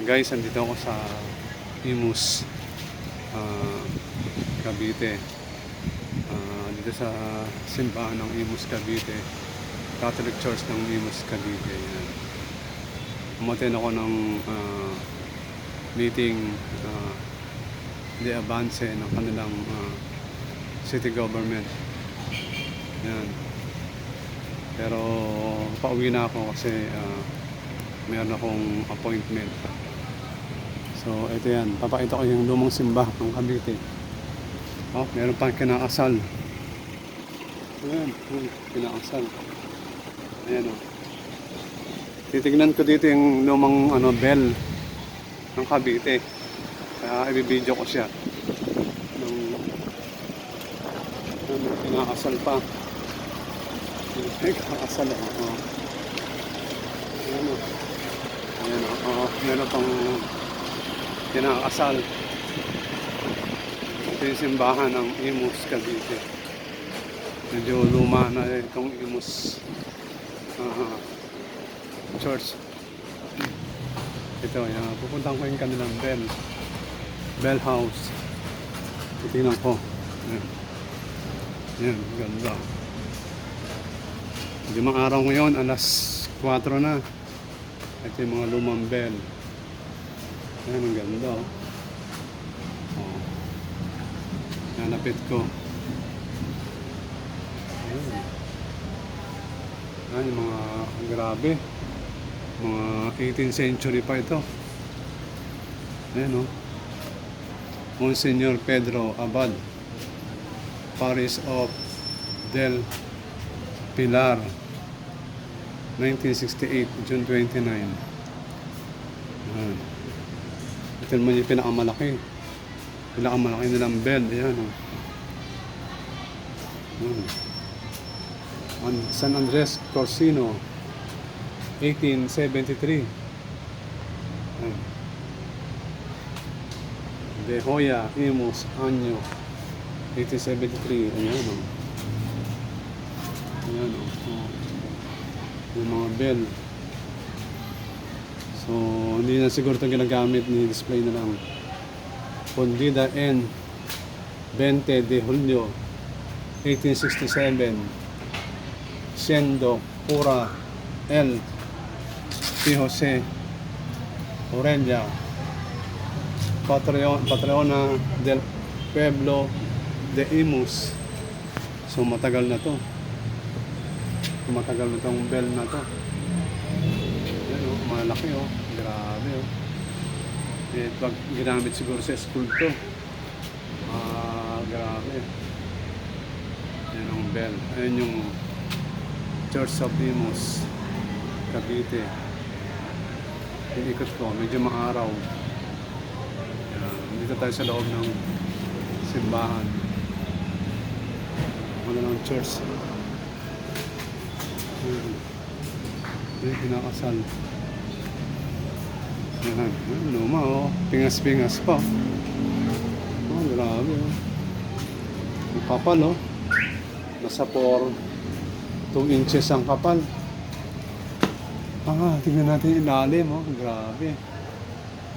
Guys, andito ako sa Imus, Cavite. Dito sa simbahan ng Imus, Cavite, Catholic Church ng Imus, Cavite. Yan. Umaten ako ng meeting de avance ng kanilang city government. Yan. Pero pauwi na ako kasi meron akong appointment. So ito yan, papakita ko yung lumang simbahan ng Cavite. Meron pang kinakasal. Ayan, kinakasal. Ayan titignan ko dito yung lumang bell ng Cavite. Kaya i-video ko siya. Kinakasal pa. Kinakasal meron pang kinakasal. Ito yung simbahan ng Imus, Cavite. Medyo luma na itong Imus Church. Ito, pupuntahan ko yung kanilang bell house. Titingnan ko. Yan, ganda. Limang araw ngayon, alas 4 na. Ito yung mga lumang bell. Ayan, ang ganda. Nanapit ko. Ayan, yung mga grabe. Mga 18th century pa ito. Ayan, Monsignor Pedro Abad, Parish of Del Pilar, 1968, June 29. Ayan. Ito naman yung pinakamalaki nilang bell. Ayan, San Andres Corsino, 1873. Ayan. De Hoya Imus Anyo, 1873. Ayan, yung mga bell. So hindi na siguro ito ginagamit, ni display na lang. Fundida en 20 de Julio 1867, siendo Pura el P. Jose Orella, patrona del pueblo de Imus. So matagal na to. Matagal na itong bell na to. Yan malaki grabe pag ginamit siguro sa school to. Grabe. Yan ang bell. Ayan yung Church of Imus, Cavite. Inikot ko, medyo maaraw. Dito tayo sa loob ng simbahan. Ng church. Kinakasal. Yan, luma pingas-pingas pa. Grabe ang kapal nasa 2 inches ang kapal. Tingnan natin ilalim grabe.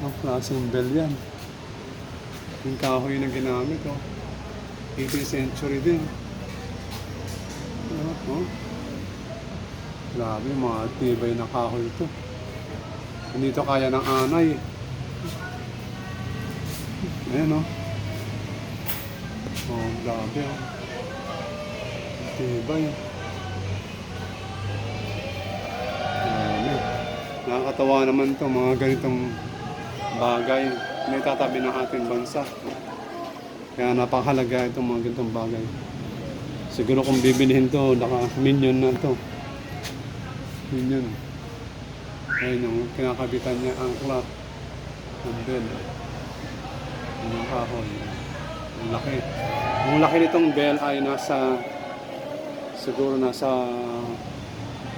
Ang klaseng bell yan. Yung kahoy na ginamit 18th century din. Grabe, mga tibay na kahoy ito. Hindi ito kaya ng anay. Ayan grabe tibay. Grabe. Nakakatawa naman ito, mga ganitong bagay na itatabi ng ating bansa. Kaya napakahalaga itong mga ganitong bagay. Siguro kung bibilihin to, naka-million na to. Million. Ayun yung kinakabitan niya, ang clock. Ang bell. Yung kahoy. Ang laki. Ang laki nitong bell ay siguro nasa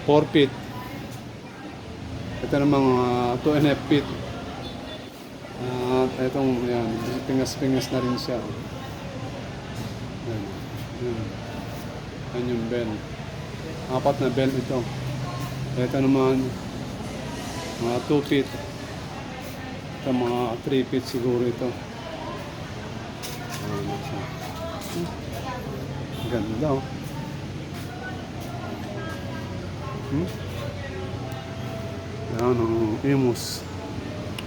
4 feet. Ito namang 2.5 feet. At itong, pingas-pingas na rin siya. Yan yung bell. 4 na bell ito. Ito naman mga 2 feet. Ito mga 3 feet siguro ito. Ano siya. Ganda oh. Yan ang Imus.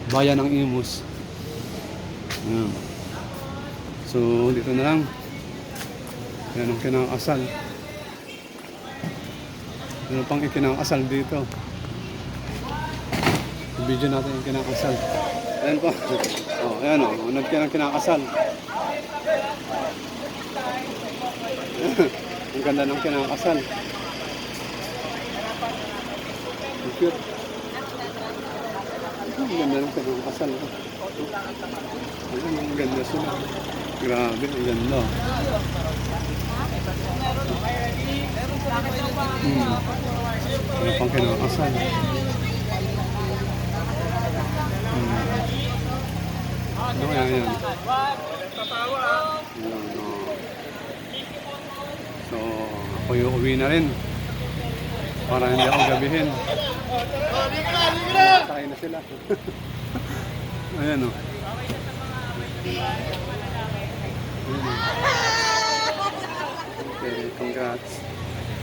Bayan ng Imus. Yan. So dito na lang. Yan ang kinakasal. Ano pang ikinakasal dito? Video natin yung kinakasal. Ayan po. Oh, ayan o. Unod ka ng kinakasal. Ang ganda ng kinakasal. Ang cute. Ang ganda ng kinakasal. Ayan, ang ganda sila. Grabe, ang ganda. Ano pang kinakasal? Ano kaya yan? Ayan, oh. So, ako yung uwi na rin. Para hindi ako gabihin. Sakay na sila. Ayan o. Oh. Okay, congrats.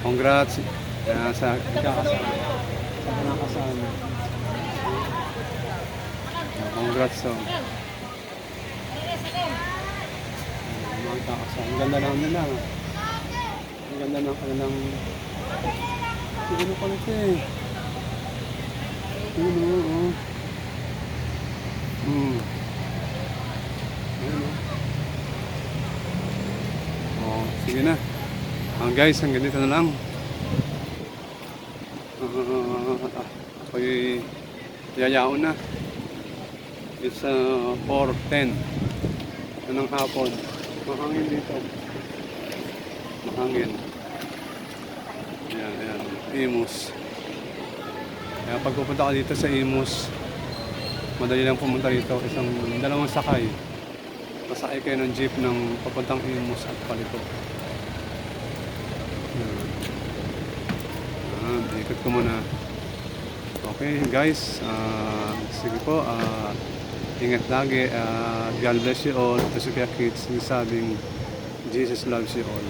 Congrats sa kakasal. Sa kinakasal. Congrats oh. Mga kakasal. Ang ganda lang nila. Ang ganda ng kanilang... Siguro pala ito eh. Ano oh. Ayun oh. Sige na. Guys, hanggang dito na lang. Ako'y yayaon na. It's 4:10 ng hapon. Mahangin dito. Mahangin. Ayan. Imus. Kaya pag pupunta ka dito sa Imus, madali lang pumunta dito. Dalawang sakay. Masakay kayo ng jeep ng papuntang Imus at Palito. Ikot ko muna. Okay guys, sige po, ingat lagi. God bless you all. Ito si Kuya Kids, sabing Jesus loves you all.